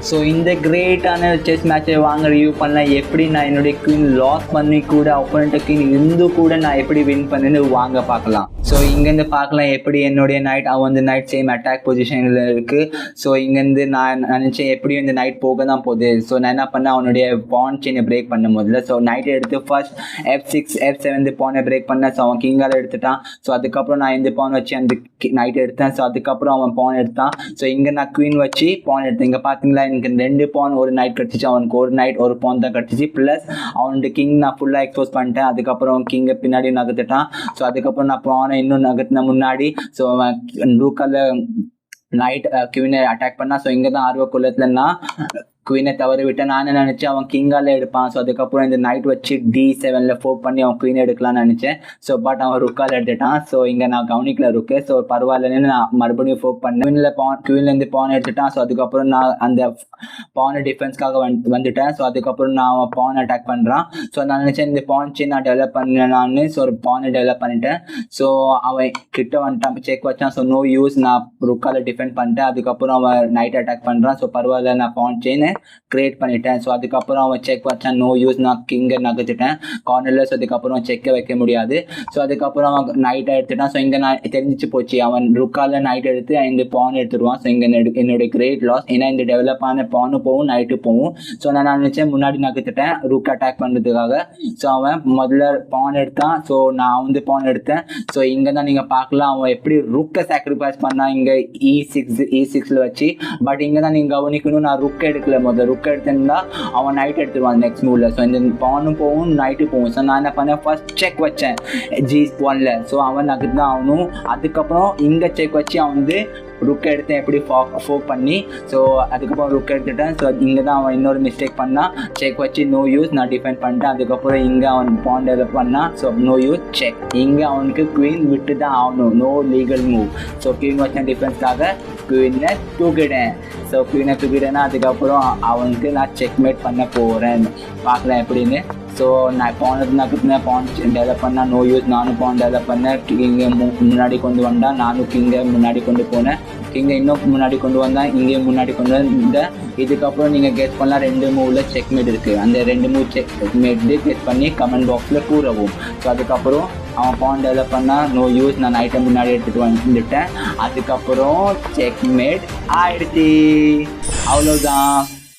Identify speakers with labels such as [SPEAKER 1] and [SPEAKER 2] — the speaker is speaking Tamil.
[SPEAKER 1] ஸோ இந்த கிரேட்டான செஸ் மேட்சை வாங்க ரிவ்யூ பண்ணலாம். எப்படி நான் என்னுடைய குயின் லாஸ் பண்ணி கூட அப்போனண்ட் குயின் இருந்து கூட நான் எப்படி வின் பண்ணேன்னு வாங்க பார்க்கலாம். ஸோ இங்கேருந்து பார்க்கலாம் எப்படி என்னுடைய நைட் அவன் வந்து நைட் சேம் அட்டாக் பொசிஷனில் இருக்குது. ஸோ இங்கேருந்து நான் நினச்சேன் எப்படியும் இந்த நைட் போக தான் போகுது. ஸோ நான் என்ன பண்ணேன், அவனுடைய பான் செயினை பிரேக் பண்ண முதல்ல. ஸோ நைட்டை எடுத்து ஃபர்ஸ்ட் F6 F7 பானை பிரேக் பண்ணேன். ஸோ அவன் கிங்கால் எடுத்துட்டான். ஸோ அதுக்கப்புறம் நான் இந்த பான் வச்சு அந்த நைட் எடுத்தேன். ஸோ அதுக்கப்புறம் அவன் பான் எடுத்தான். ஸோ இங்கே நான் குயின் வச்சு பான் எடுத்தேன். இங்கே பார்த்தீங்களா எனக்கு 2 பான் ஒரு நைட் கிடச்சிச்சு, அவனுக்கு ஒரு நைட் ஒரு பான் தான் கிடச்சிச்சு. ப்ளஸ் அவனுடைய கிங் நான் ஃபுல்லாக எக்ஸ்போஸ் பண்ணிட்டேன். அதுக்கப்புறம் கிங்கை பின்னாடி நகர்த்துட்டான். ஸோ அதுக்கப்புறம் நான் பானை இன்னும் நகர்த்தின முன்னாடி ஸோ ரூக்கால நைட் குயினை அட்டாக் பண்ணா. ஸோ இங்கே தான் ஆர்வ குலத்தில் நான் குயினை தவறு விட்டேன். நான் நினச்சேன் அவன் கிங்கால எடுப்பான். ஸோ அதுக்கப்புறம் இந்த நைட் வச்சு D7 ஃபோக் பண்ணி அவன் குயினை எடுக்கலாம்னு நினச்சேன். ஸோ பட் அவன் ருக்கால் எடுத்துட்டான். ஸோ இங்கே நான் கவனிக்கல ருக்கு. ஸோ பரவாயில்லன்னு நான் மறுபடியும் ஃபோக் பண்ணேன். குயின்லேருந்து பான் எடுத்துட்டான். ஸோ அதுக்கப்புறம் நான் அந்த பானை டிஃபென்ஸ்க்காக வந்துட்டேன். ஸோ அதுக்கப்புறம் நான் அவன் பான் அட்டாக் பண்ணுறான். ஸோ நான் நினச்சேன் இந்த பான் செயின் நான் டெவலப் பண்ணேன்னு. ஸோ ஒரு பானை டெவலப் பண்ணிட்டேன். ஸோ அவன் கிட்ட வந்துட்டான், செக் வச்சான். ஸோ நோ யூஸ், நான் ருக்கால டிஃபெண்ட் பண்ணிட்டேன். அதுக்கப்புறம் அவன் நைட் அட்டாக் பண்ணுறான். ஸோ பரவாயில்ல, நான் பான் செயின் கிரியேட் பண்ணிட்டேன். ஸோ அதுக்கப்புறம் அவன் செக் வச்சான், நோ யூஸ், நான் கிங்கை நகர்த்திட்டேன் கார்னரில். ஸோ அதுக்கப்புறம் செக்கை வைக்க முடியாது. ஸோ அதுக்கப்புறம் அவன் நைட்டை எடுத்துட்டான். ஸோ இங்கே நான் தெரிஞ்சிச்சு போச்சு அவன் ருக்கால நைட் எடுத்து இந்த பான் எடுத்துருவான். ஸோ இங்கே என்னுடைய கிரேட் லாஸ். ஏன்னா இந்த டெவலப் ஆன பானு போகும் நைட்டு போகும். ஸோ நான் நினச்சேன் முன்னாடி நகர்த்திட்டேன் ருக் அட்டாக் பண்ணுறதுக்காக. ஸோ அவன் முதல்ல பான் எடுத்தான். ஸோ நான் வந்து பான் எடுத்தேன். ஸோ இங்கே தான் நீங்கள் பார்க்கலாம் அவன் எப்படி ருக்கை சாக்ரிஃபைஸ் பண்ணான் இங்கே E6 வச்சு. பட் இங்கே தான் நீங்கள் கவனிக்கணும், நான் ருக் எடுக்கல. முதல்ல ருக் எடுத்திருந்தா அவன் நைட் எடுத்துருவான் நெக்ஸ்ட் மூவ்ல. ஸோ இந்த பானும் போகும் நைட்டு போகும். ஸோ நான் என்ன பண்ணேன், ஃபர்ஸ்ட் செக் வச்சேன் G1. ஸோ அவன் நகர்த்து தான் ஆகணும். அதுக்கப்புறம் இங்கே செக் வச்சு அவன் வந்து ருக் எடுத்தேன் எப்படி ஃபோக் பண்ணி. ஸோ அதுக்கப்புறம் ருக் எடுத்துட்டேன். ஸோ இங்கே தான் அவன் இன்னொரு மிஸ்டேக் பண்ணான், செக் வச்சு நோ யூஸ், நான் டிஃபெண்ட் பண்ணிட்டேன். அதுக்கப்புறம் இங்கே அவன் பான் டெவலப் பண்ணான். So no use check. இங்கே அவனுக்கு குயின் விட்டு தான் ஆகணும், no legal move. So queen வச்சேன் டிஃபென்ஸ்க்காக, குயினை தூக்கிட்டேன். ஸோ குயினை தூக்கிட்டேன்னா அதுக்கப்புறம் அவனுக்கு நான் செக்மேட் பண்ண போகிறேன். பார்க்கலாம் எப்படின்னு. ஸோ நான் பான் டெவலப் பண்ணால் நோ யூஸ், நானும் பான் டெவலப் பண்ணேன். கிங்கை முன்னாடி கொண்டு வந்தால் நானும் கிங்கை முன்னாடி கொண்டு போனேன். கிங்கை இன்னும் முன்னாடி கொண்டு வந்தால் இங்கேயும் முன்னாடி கொண்டு வந்த. இதுக்கப்புறம் நீங்கள் கெஸ் பண்ணலாம் 2 மூவில் செக்மேட் இருக்குது. அந்த 2 மூவ் செக்மேட் கெஸ் பண்ணி கமெண்ட் பாக்ஸில் கூறவும். ஸோ அதுக்கப்புறம் அவன் பான் டெவலப் பண்ணால் நோ யூஸ், நான் நைட்டை முன்னாடி எடுத்துகிட்டு வந்துட்டேன். அதுக்கப்புறம் செக்மேட் ஆயிடுச்சு. அவ்வளோதான்.